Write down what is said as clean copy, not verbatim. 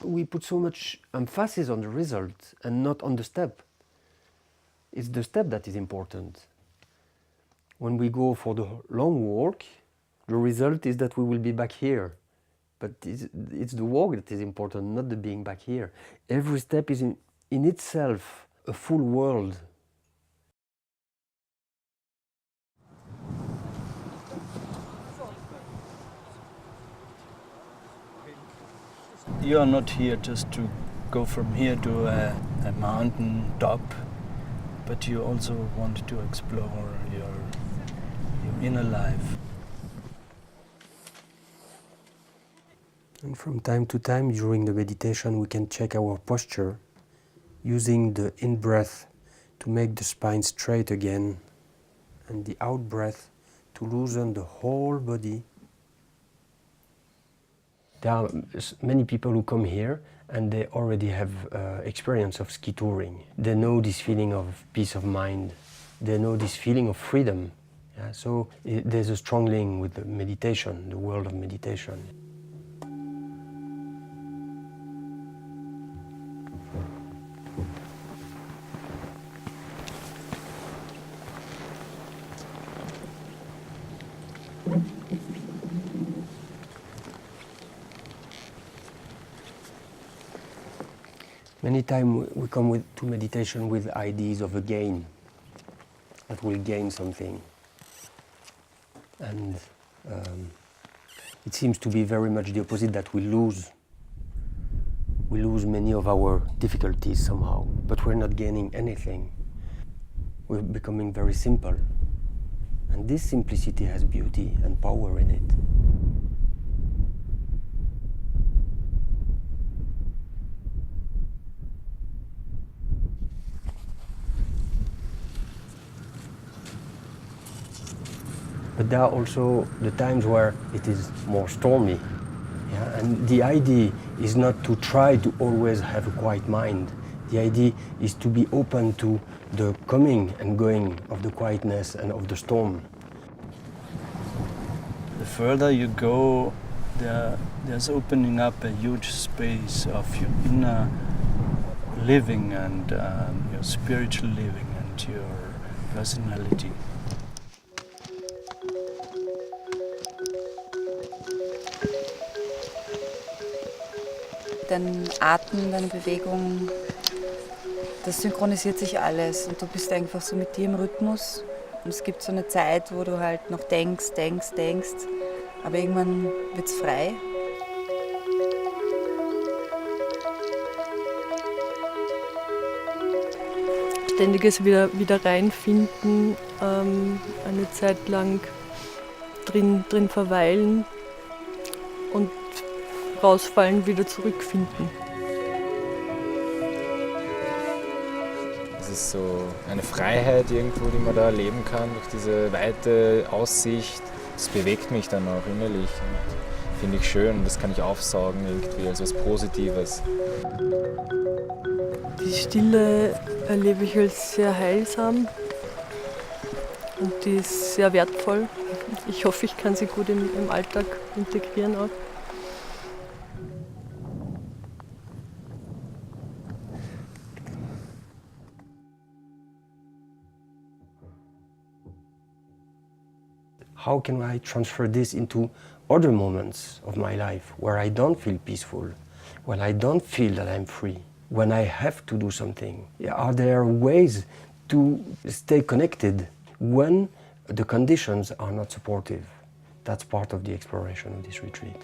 We put so much emphasis on the result and not on the step. It's the step that is important. When we go for the long walk, the result is that we will be back here. But it's the walk that is important, not the being back here. Every step is in itself a full world. You are not here just to go from here to a mountain top, but you also want to explore your inner life. And from time to time during the meditation we can check our posture using the in-breath to make the spine straight again and the out-breath to loosen the whole body. There are many people who come here and they already have experience of ski touring. They know this feeling of peace of mind. They know this feeling of freedom. Yeah? So there's a strong link with the meditation, the world of meditation. Many times we come to meditation with ideas of a gain, that we'll gain something. And it seems to be very much the opposite, that we lose. We lose many of our difficulties somehow, but we're not gaining anything. We're becoming very simple. And this simplicity has beauty and power in it. But there are also the times where it is more stormy. Yeah? And the idea is not to try to always have a quiet mind. The idea is to be open to the coming and going of the quietness and of the storm. The further you go, there's opening up a huge space of your inner living and your spiritual living and your personality. Dein Atem, deine Bewegung, das synchronisiert sich alles und du bist einfach so mit dir im Rhythmus. Und es gibt so eine Zeit, wo du halt noch denkst, aber irgendwann wird's frei. Ständiges wieder reinfinden, eine Zeit lang drin verweilen und rausfallen, wieder zurückfinden. Es ist so eine Freiheit irgendwo, die man da erleben kann, durch diese weite Aussicht. Das bewegt mich dann auch innerlich und finde ich schön. Das kann ich aufsaugen irgendwie als was Positives. Die Stille erlebe ich als sehr heilsam und die ist sehr wertvoll. Ich hoffe, ich kann sie gut im Alltag integrieren auch. How can I transfer this into other moments of my life where I don't feel peaceful, when I don't feel that I'm free, when I have to do something? Are there ways to stay connected when the conditions are not supportive? That's part of the exploration of this retreat.